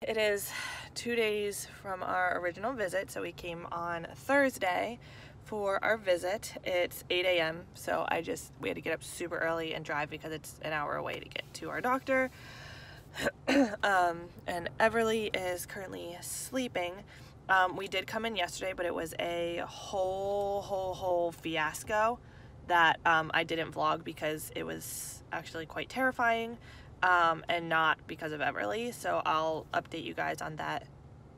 It is 2 days from our original visit, so we came on Thursday for our visit. It's 8 a.m. so we had to get up super early and drive because it's an hour away to get to our doctor. And Everly is currently sleeping. We did come in yesterday, but it was a whole fiasco that I didn't vlog because it was actually quite terrifying. And not because of Everly, so I'll update you guys on that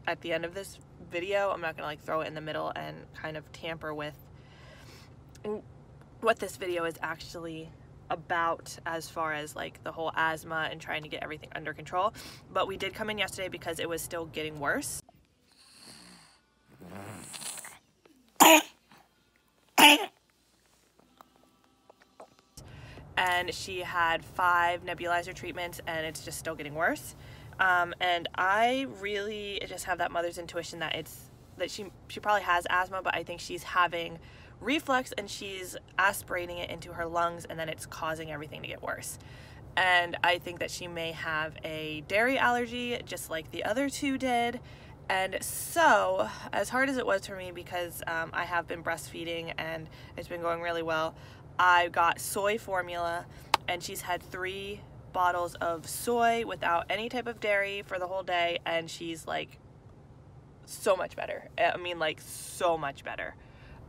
at the end of this video. I'm not gonna like throw it in the middle and kind of tamper with what this video is actually about as far as like the whole asthma and trying to get everything under control. But we did come in yesterday because it was still getting worse. And she had 5 nebulizer treatments and it's just still getting worse. And I really just have that mother's intuition that she probably has asthma, but I think she's having reflux and she's aspirating it into her lungs, and then it's causing everything to get worse. And I think that she may have a dairy allergy just like the other 2 did. And so, as hard as it was for me, because I have been breastfeeding and it's been going really well, I got soy formula, and she's had 3 bottles of soy without any type of dairy for the whole day, and she's like so much better. I mean, like so much better.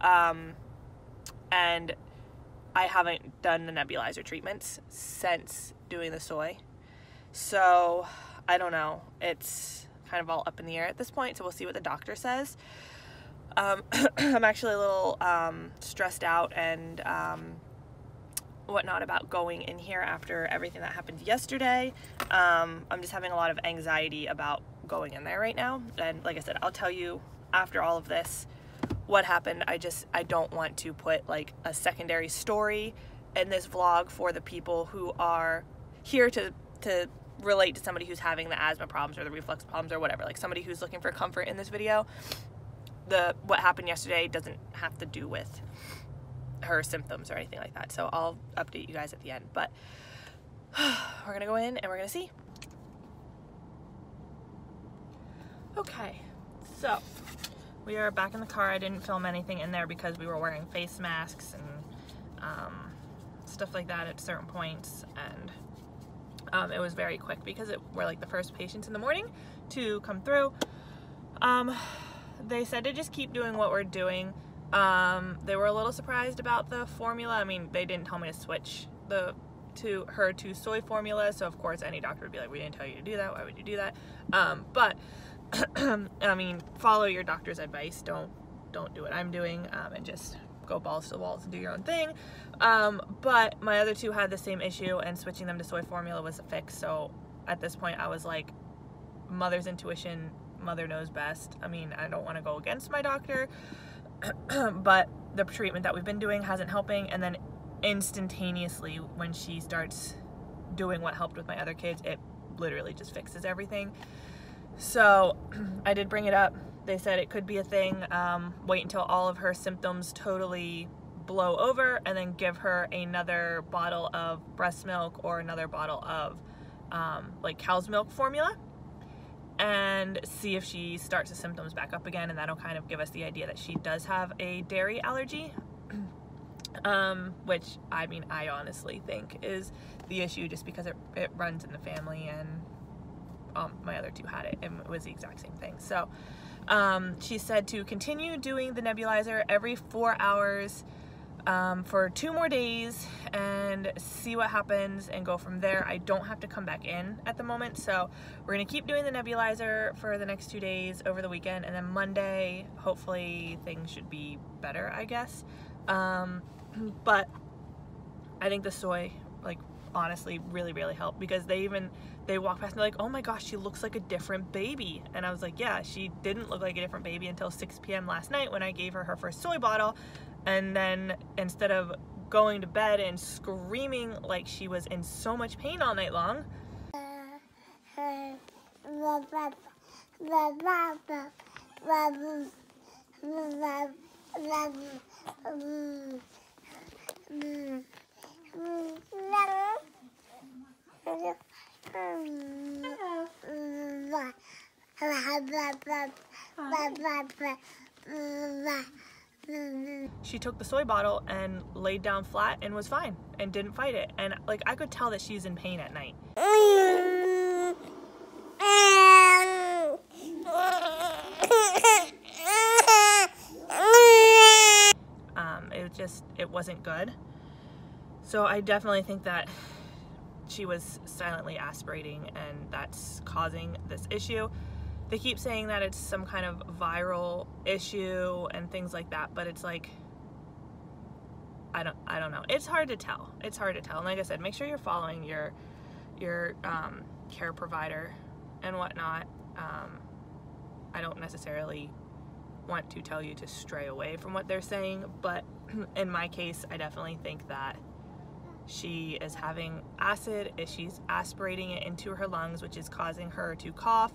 And I haven't done the nebulizer treatments since doing the soy, so I don't know. It's kind of all up in the air at this point, so we'll see what the doctor says. I'm actually a little stressed out and whatnot about going in here after everything that happened yesterday. I'm just having a lot of anxiety about going in there right now, and like I said, I'll tell you after all of this what happened. I don't want to put like a secondary story in this vlog for the people who are here to relate to somebody who's having the asthma problems or the reflux problems or whatever, like somebody who's looking for comfort in this video. What happened yesterday doesn't have to do with her symptoms or anything like that, so I'll update you guys at the end. But we're gonna go in and we're gonna see. Okay, so we are back in the car. I didn't film anything in there because we were wearing face masks and stuff like that at certain points, and it was very quick because we're like the first patients in the morning to come through. They said to just keep doing what we're doing. They were a little surprised about the formula. I mean, they didn't tell me to switch her to soy formula, so of course any doctor would be like, we didn't tell you to do that, why would you do that? But I mean, follow your doctor's advice. Don't do what I'm doing, and just go balls to the walls and do your own thing. But my other 2 had the same issue, and switching them to soy formula was a fix. So at this point I was like, mother's intuition, mother knows best. I mean, I don't want to go against my doctor, but the treatment that we've been doing hasn't helping, and then instantaneously when she starts doing what helped with my other kids, it literally just fixes everything. So I did bring it up. They said it could be a thing. Wait until all of her symptoms totally blow over, and then give her another bottle of breast milk or another bottle of like cow's milk formula, and see if she starts the symptoms back up again, and that'll kind of give us the idea that she does have a dairy allergy, which I mean, I honestly think is the issue, just because it runs in the family, and my other 2 had it and it was the exact same thing. So she said to continue doing the nebulizer every 4 hours for 2 more days and see what happens and go from there. I don't have to come back in at the moment, so we're gonna keep doing the nebulizer for the next 2 days over the weekend, and then Monday hopefully things should be better, I guess. But I think the soy, like, honestly really helped, because they walked past and they're like, oh my gosh, she looks like a different baby. And I was like, yeah, she didn't look like a different baby until 6 p.m. last night when I gave her first soy bottle. And then instead of going to bed and screaming like she was in so much pain all night long, She took the soy bottle and laid down flat and was fine and didn't fight it. And like I could tell that she's in pain at night. It wasn't good. So I definitely think that she was silently aspirating and that's causing this issue. They keep saying that it's some kind of viral issue and things like that, but it's like, I don't know. It's hard to tell. It's hard to tell. And like I said, make sure you're following your care provider and whatnot. I don't necessarily want to tell you to stray away from what they're saying, but in my case, I definitely think that she is having acid, she's aspirating it into her lungs, which is causing her to cough,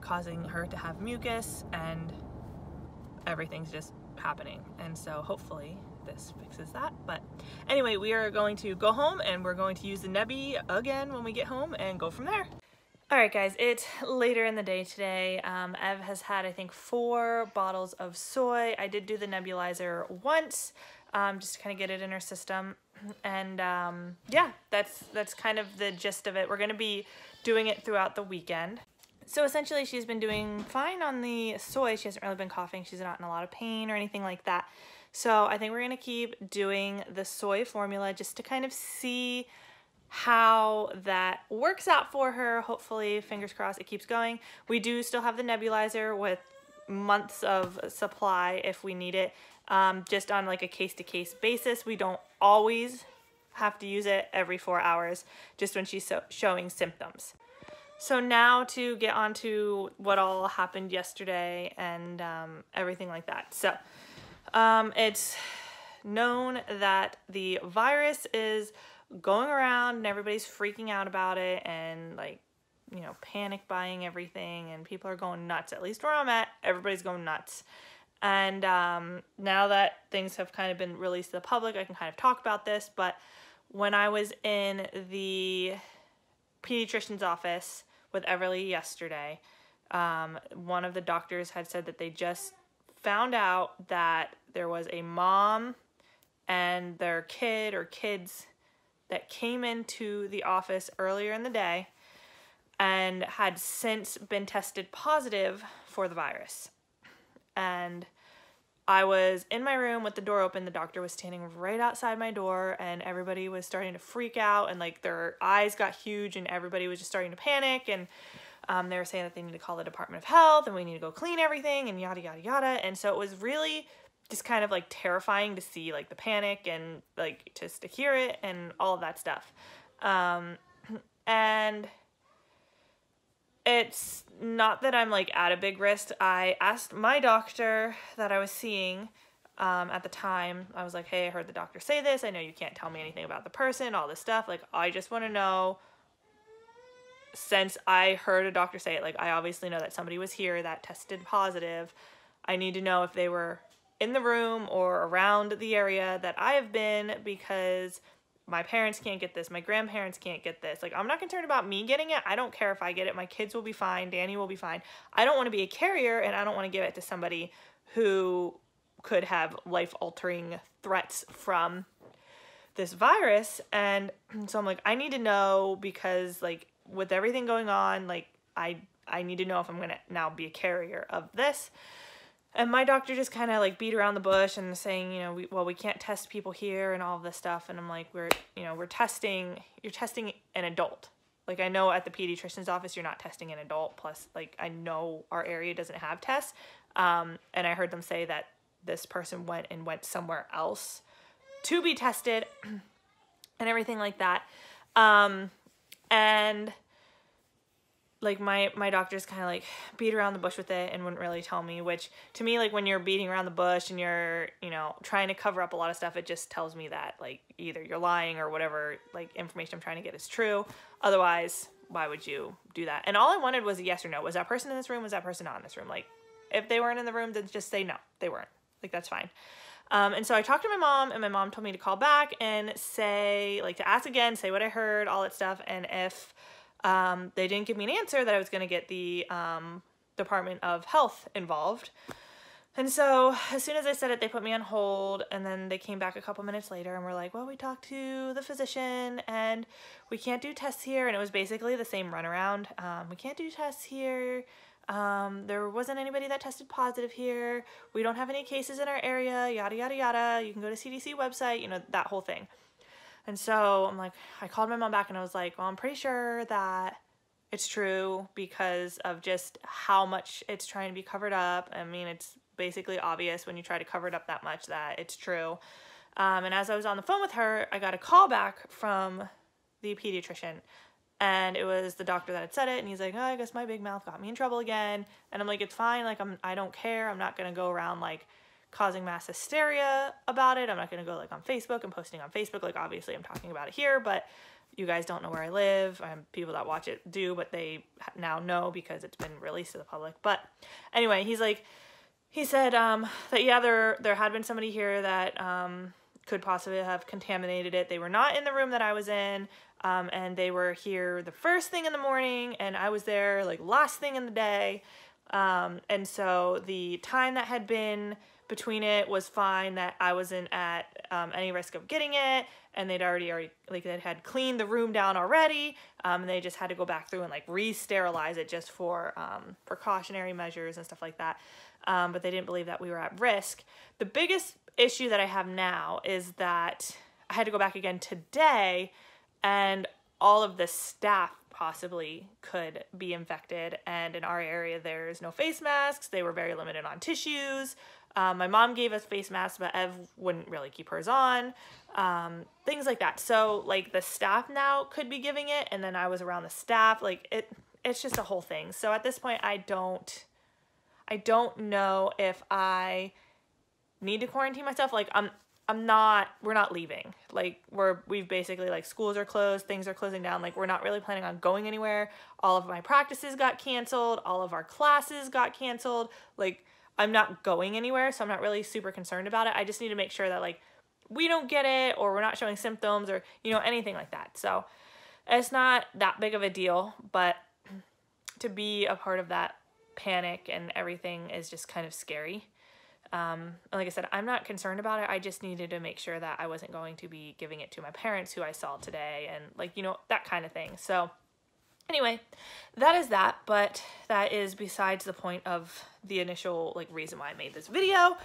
causing her to have mucus, and everything's just happening. And so hopefully this fixes that. But anyway, we are going to go home and we're going to use the Nebby again when we get home and go from there. Alright guys, it's later in the day today. Ev has had, I think, 4 bottles of soy. I did do the nebulizer once, just to kind of get it in her system. And yeah, that's kind of the gist of it. We're going to be doing it throughout the weekend. So essentially she's been doing fine on the soy. She hasn't really been coughing. She's not in a lot of pain or anything like that. So I think we're going to keep doing the soy formula just to kind of see how that works out for her. Hopefully, fingers crossed, it keeps going. We do still have the nebulizer with months of supply if we need it, just on like a case-to-case basis. We don't always have to use it every 4 hours, just when she's showing symptoms. So now to get on to what all happened yesterday and everything like that. So it's known that the virus is going around and everybody's freaking out about it and like, you know, panic buying everything and people are going nuts. At least where I'm at, everybody's going nuts. And now that things have kind of been released to the public, I can kind of talk about this. But when I was in the pediatrician's office with Everly yesterday, one of the doctors had said that they just found out that there was a mom and their kid or kids that came into the office earlier in the day and had since been tested positive for the virus. And I was in my room with the door open. The doctor was standing right outside my door and everybody was starting to freak out and like their eyes got huge and everybody was just starting to panic. And they were saying that they need to call the Department of Health and we need to go clean everything and yada, yada, yada. And so it was really just kind of like terrifying to see like the panic and like just to hear it and all of that stuff. And it's not that I'm like at a big risk. I asked my doctor that I was seeing at the time. I was like, hey, I heard the doctor say this. I know you can't tell me anything about the person, all this stuff. Like, I just want to know, since I heard a doctor say it, like I obviously know that somebody was here that tested positive. I need to know if they were in the room or around the area that I have been, because my parents can't get this, my grandparents can't get this. Like, I'm not concerned about me getting it. I don't care if I get it. My kids will be fine. Danny will be fine. I don't want to be a carrier and I don't want to give it to somebody who could have life-altering threats from this virus. And so I'm like, I need to know, because like with everything going on, like I need to know if I'm going to now be a carrier of this. And my doctor just kind of like beat around the bush and saying, you know, we can't test people here and all of this stuff. And I'm like, you're testing an adult. Like, I know at the pediatrician's office, you're not testing an adult. Plus, like, I know our area doesn't have tests. And I heard them say that this person went somewhere else to be tested and everything like that. And like my doctors kind of like beat around the bush with it and wouldn't really tell me, which to me, like when you're beating around the bush and you're, you know, trying to cover up a lot of stuff, it just tells me that like either you're lying or whatever like information I'm trying to get is true. Otherwise, why would you do that? And all I wanted was a yes or no. Was that person in this room? Was that person not in this room? Like, if they weren't in the room, then just say no, they weren't. Like, that's fine. And so I talked to my mom, and my mom told me to call back and say, like, to ask again, say what I heard, all that stuff, and if they didn't give me an answer that I was going to get the Department of Health involved. And so as soon as I said it, they put me on hold, and then they came back a couple minutes later and were like, well, we talked to the physician and we can't do tests here. And it was basically the same runaround. We can't do tests here. There wasn't anybody that tested positive here. We don't have any cases in our area, yada, yada, yada. You can go to CDC website, you know, that whole thing. And so I'm like, I called my mom back and I was like, well, I'm pretty sure that it's true because of just how much it's trying to be covered up. I mean, it's basically obvious when you try to cover it up that much that it's true. And as I was on the phone with her, I got a call back from the pediatrician, and it was the doctor that had said it, and he's like, oh, I guess my big mouth got me in trouble again. And I'm like, it's fine, like I don't care. I'm not gonna go around like causing mass hysteria about it. I'm not gonna go like on Facebook and posting on Facebook. Like obviously I'm talking about it here, but you guys don't know where I live. People that watch it do, but they now know because it's been released to the public. But anyway, he said that yeah, there had been somebody here that could possibly have contaminated it. They were not in the room that I was in, and they were here the first thing in the morning, and I was there like last thing in the day. And so the time that had been between it was fine, that I wasn't at any risk of getting it, and they'd already like they had cleaned the room down already, and they just had to go back through and like re-sterilize it just for precautionary measures and stuff like that. But they didn't believe that we were at risk. The biggest issue that I have now is that I had to go back again today, and all of the staff possibly could be infected. And in our area, there's no face masks. They were very limited on tissues. My mom gave us face masks, but Ev wouldn't really keep hers on. Things like that. So like the staff now could be giving it, and then I was around the staff. Like it's just a whole thing. So at this point, I don't know if I need to quarantine myself. Like we're not leaving. Like we've basically, like, schools are closed, things are closing down. Like we're not really planning on going anywhere. All of my practices got canceled. All of our classes got canceled. Like I'm not going anywhere, so I'm not really super concerned about it. I just need to make sure that like we don't get it, or we're not showing symptoms, or, you know, anything like that. So it's not that big of a deal, but to be a part of that panic and everything is just kind of scary. Like I said, I'm not concerned about it. I just needed to make sure that I wasn't going to be giving it to my parents, who I saw today, and like, you know, that kind of thing. So anyway, that is that, but that is besides the point of the initial like reason why I made this video.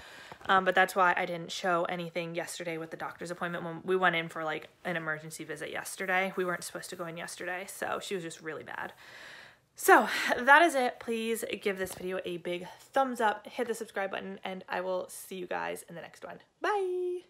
But that's why I didn't show anything yesterday with the doctor's appointment. When we went in for like an emergency visit yesterday, we weren't supposed to go in yesterday, so she was just really bad. So that is it. Please give this video a big thumbs up, hit the subscribe button, and I will see you guys in the next one. Bye!